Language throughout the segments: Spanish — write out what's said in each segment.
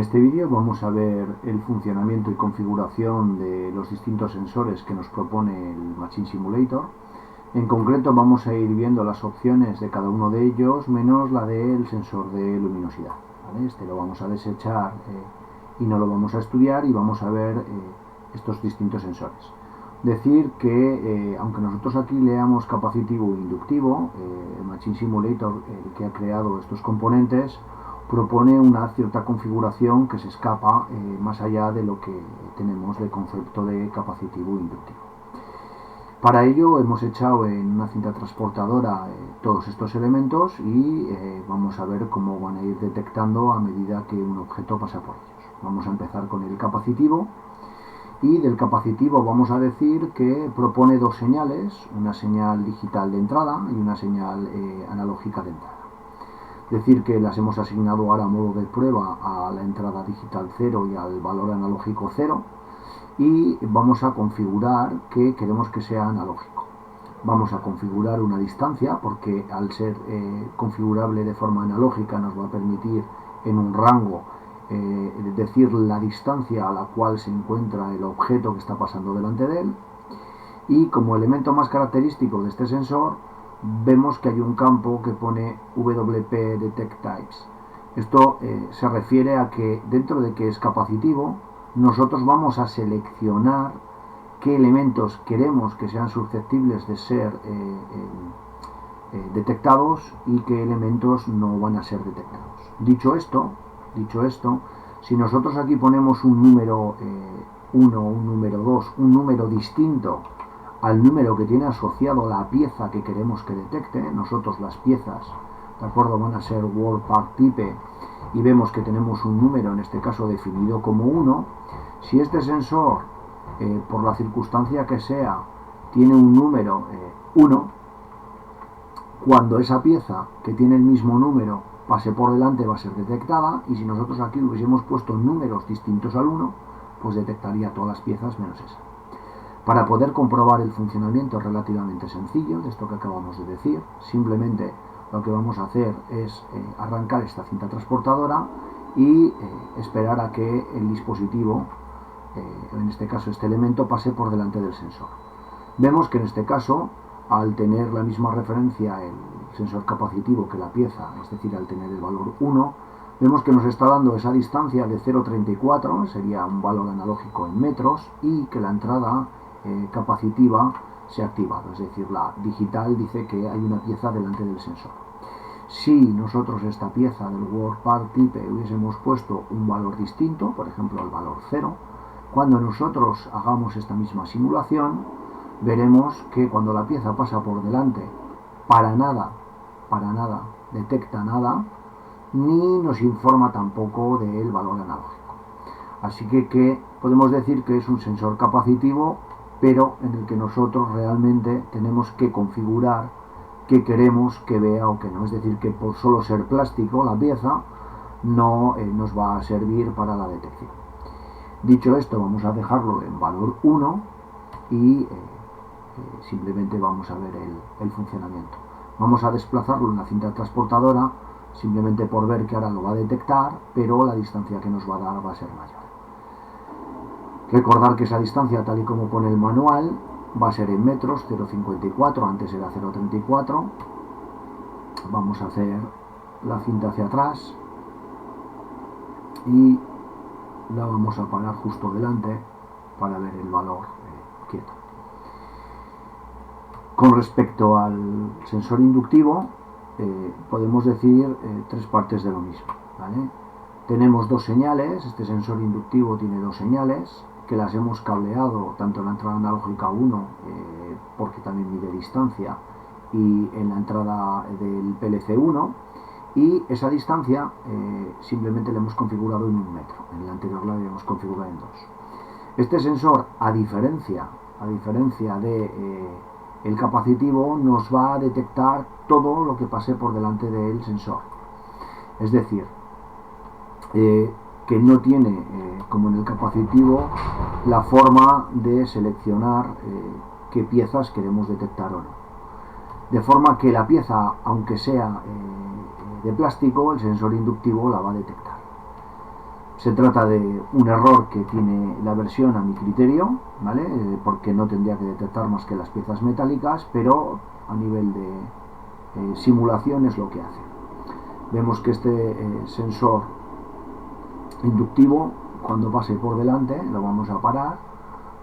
este vídeo vamos a ver el funcionamiento y configuración de los distintos sensores que nos propone el Machine Simulator. En concreto vamos a ir viendo las opciones de cada uno de ellos, menos la del sensor de luminosidad. ¿Vale? Este lo vamos a desechar y no lo vamos a estudiar, y vamos a ver estos distintos sensores. Decir que aunque nosotros aquí leamos capacitivo e inductivo, el Machine Simulator, el que ha creado estos componentes, propone una cierta configuración que se escapa más allá de lo que tenemos de concepto de capacitivo e inductivo. Para ello hemos echado en una cinta transportadora todos estos elementos y vamos a ver cómo van a ir detectando a medida que un objeto pasa por ellos. Vamos a empezar con el capacitivo, y del capacitivo vamos a decir que propone dos señales, una señal digital de entrada y una señal analógica de entrada. Decir que las hemos asignado ahora a modo de prueba a la entrada digital 0 y al valor analógico 0, y vamos a configurar que queremos que sea analógico. Vamos a configurar una distancia, porque al ser configurable de forma analógica nos va a permitir en un rango decir la distancia a la cual se encuentra el objeto que está pasando delante de él. Y como elemento más característico de este sensor, vemos que hay un campo que pone WP Detect Types. Esto se refiere a que dentro de que es capacitivo, nosotros vamos a seleccionar qué elementos queremos que sean susceptibles de ser detectados y qué elementos no van a ser detectados. Dicho esto, si nosotros aquí ponemos un número 1, un número 2, un número distinto al número que tiene asociado la pieza que queremos que detecte, nosotros las piezas, ¿de acuerdo?, van a ser World Part Type, y vemos que tenemos un número, en este caso definido como 1, si este sensor, por la circunstancia que sea, tiene un número 1, cuando esa pieza que tiene el mismo número pase por delante va a ser detectada, y si nosotros aquí hubiésemos puesto números distintos al 1, pues detectaría todas las piezas menos esa. Para poder comprobar el funcionamiento es relativamente sencillo de esto que acabamos de decir. Simplemente lo que vamos a hacer es arrancar esta cinta transportadora y esperar a que el dispositivo, en este caso este elemento, pase por delante del sensor. Vemos que en este caso, al tener la misma referencia el sensor capacitivo que la pieza, es decir, al tener el valor 1, vemos que nos está dando esa distancia de 0,34, sería un valor analógico en metros, y que la entrada capacitiva se ha activado, es decir, la digital dice que hay una pieza delante del sensor. Si nosotros esta pieza del World Part Type hubiésemos puesto un valor distinto, por ejemplo el valor 0, cuando nosotros hagamos esta misma simulación, veremos que cuando la pieza pasa por delante, para nada detecta nada, ni nos informa tampoco del valor analógico. Así que podemos decir que es un sensor capacitivo, pero en el que nosotros realmente tenemos que configurar qué queremos que vea o que no. Es decir, que por solo ser plástico la pieza no nos va a servir para la detección. Dicho esto, vamos a dejarlo en valor 1 y simplemente vamos a ver el funcionamiento. Vamos a desplazarlo en la cinta transportadora simplemente por ver que ahora lo va a detectar, pero la distancia que nos va a dar va a ser mayor. Recordar que esa distancia, tal y como pone el manual, va a ser en metros, 0,54, antes era 0,34. Vamos a hacer la cinta hacia atrás y la vamos a parar justo delante para ver el valor quieto. Con respecto al sensor inductivo, podemos decir tres partes de lo mismo, ¿vale? Tenemos dos señales, este sensor inductivo tiene dos señales, que las hemos cableado tanto en la entrada analógica 1, porque también mide distancia, y en la entrada del PLC1, y esa distancia simplemente la hemos configurado en 1 metro, en la anterior la habíamos configurado en 2. Este sensor, a diferencia de el capacitivo, nos va a detectar todo lo que pase por delante del sensor. Es decir, que no tiene, como en el capacitivo, la forma de seleccionar qué piezas queremos detectar o no. De forma que la pieza, aunque sea de plástico, el sensor inductivo la va a detectar. Se trata de un error que tiene la versión a mi criterio, ¿vale? Porque no tendría que detectar más que las piezas metálicas, pero a nivel de simulación es lo que hace. Vemos que este sensor inductivo, cuando pase por delante, lo vamos a parar.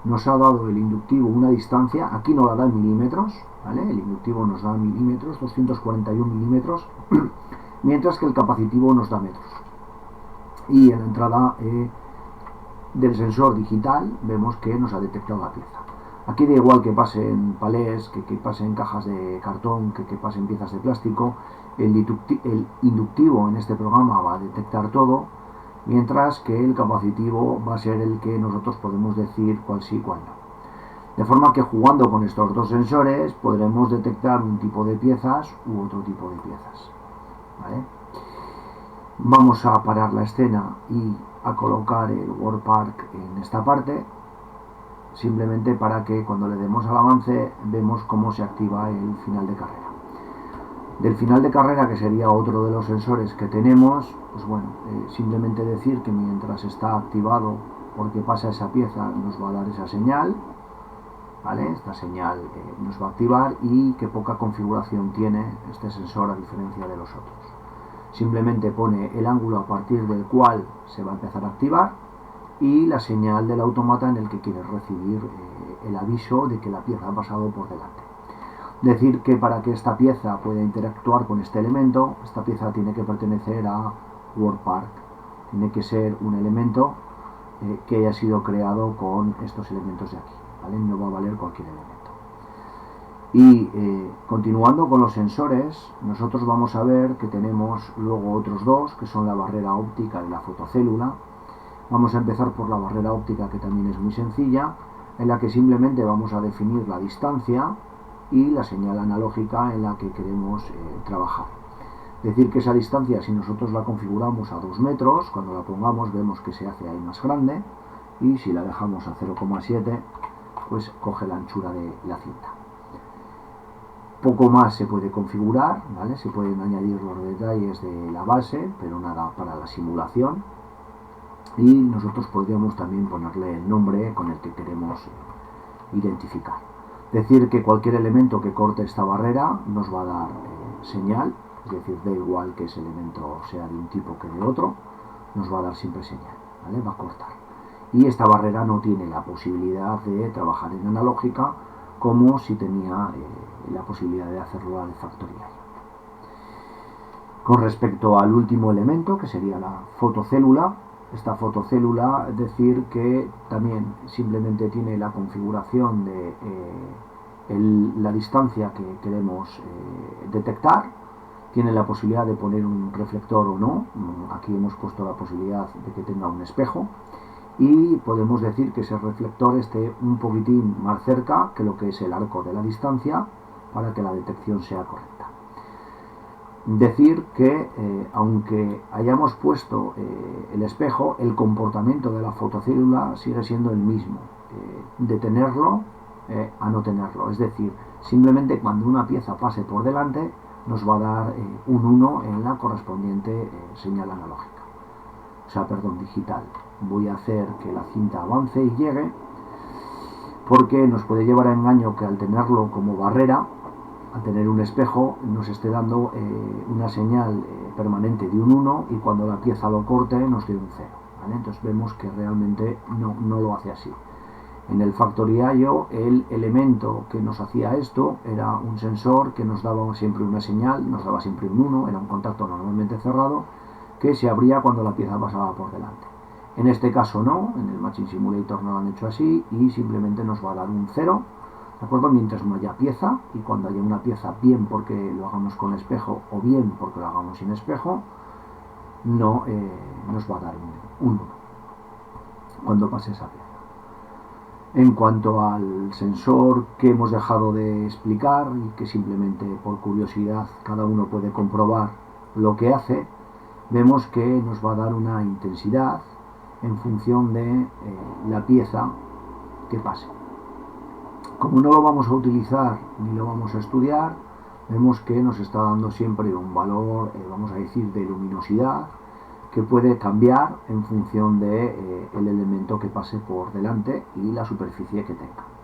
Nos ha dado el inductivo una distancia, aquí no la da en milímetros, ¿vale? El inductivo nos da milímetros, 241 milímetros, mientras que el capacitivo nos da metros. Y en la entrada del sensor digital vemos que nos ha detectado la pieza. Aquí da igual que pase en palés, que pase en cajas de cartón, que pase en piezas de plástico, el inductivo en este programa va a detectar todo, mientras que el capacitivo va a ser el que nosotros podemos decir cuál sí, cuál no. De forma que jugando con estos dos sensores podremos detectar un tipo de piezas u otro tipo de piezas, ¿vale? Vamos a parar la escena y a colocar el WorldPark en esta parte, simplemente para que cuando le demos al avance vemos cómo se activa el final de carrera. Del final de carrera, que sería otro de los sensores que tenemos, pues bueno, simplemente decir que mientras está activado porque pasa esa pieza nos va a dar esa señal, ¿vale? Esta señal nos va a activar, y qué poca configuración tiene este sensor a diferencia de los otros. Simplemente pone el ángulo a partir del cual se va a empezar a activar y la señal del autómata en el que quiere recibir el aviso de que la pieza ha pasado por delante. Decir que para que esta pieza pueda interactuar con este elemento, esta pieza tiene que pertenecer a WorldPark, tiene que ser un elemento que haya sido creado con estos elementos de aquí, ¿vale? No va a valer cualquier elemento. Y continuando con los sensores, nosotros vamos a ver que tenemos luego otros dos, que son la barrera óptica y la fotocélula. Vamos a empezar por la barrera óptica, que también es muy sencilla, en la que simplemente vamos a definir la distancia y la señal analógica en la que queremos trabajar. Decir que esa distancia, si nosotros la configuramos a 2 metros, cuando la pongamos vemos que se hace ahí más grande, y si la dejamos a 0,7, pues coge la anchura de la cinta. Poco más se puede configurar, ¿vale? Se pueden añadir los detalles de la base, pero nada para la simulación. Y nosotros podríamos también ponerle el nombre con el que queremos identificar. Decir que cualquier elemento que corte esta barrera nos va a dar señal, es decir, da igual que ese elemento sea de un tipo que de otro, nos va a dar siempre señal, ¿vale? Va a cortar. Y esta barrera no tiene la posibilidad de trabajar en analógica, como si tenía la posibilidad de hacerlo de factorial. Con respecto al último elemento, que sería la fotocélula, esta fotocélula, decir que también simplemente tiene la configuración de la distancia que queremos detectar, tiene la posibilidad de poner un reflector o no, aquí hemos puesto la posibilidad de que tenga un espejo, y podemos decir que ese reflector esté un poquitín más cerca que lo que es el arco de la distancia para que la detección sea correcta. Decir que aunque hayamos puesto el espejo, el comportamiento de la fotocélula sigue siendo el mismo, de tenerlo a no tenerlo, es decir, simplemente cuando una pieza pase por delante nos va a dar un 1 en la correspondiente señal analógica, o sea, perdón, digital. Voy a hacer que la cinta avance y llegue, porque nos puede llevar a engaño que al tenerlo como barrera, al tener un espejo, nos esté dando una señal permanente de un 1, y cuando la pieza lo corte nos dé un 0, ¿vale? Entonces vemos que realmente no lo hace así. En el Factory.io el elemento que nos hacía esto era un sensor que nos daba siempre una señal, nos daba siempre un 1, era un contacto normalmente cerrado que se abría cuando la pieza pasaba por delante. En este caso no, en el Machine Simulator no lo han hecho así, y simplemente nos va a dar un 0, ¿de acuerdo? Mientras no haya pieza, y cuando haya una pieza, bien porque lo hagamos con espejo o bien porque lo hagamos sin espejo, no nos va a dar un 1 cuando pase esa pieza. En cuanto al sensor que hemos dejado de explicar y que simplemente por curiosidad cada uno puede comprobar lo que hace, vemos que nos va a dar una intensidad en función de la pieza que pase. Como no lo vamos a utilizar ni lo vamos a estudiar, vemos que nos está dando siempre un valor, vamos a decir, de luminosidad, que puede cambiar en función de el elemento que pase por delante y la superficie que tenga.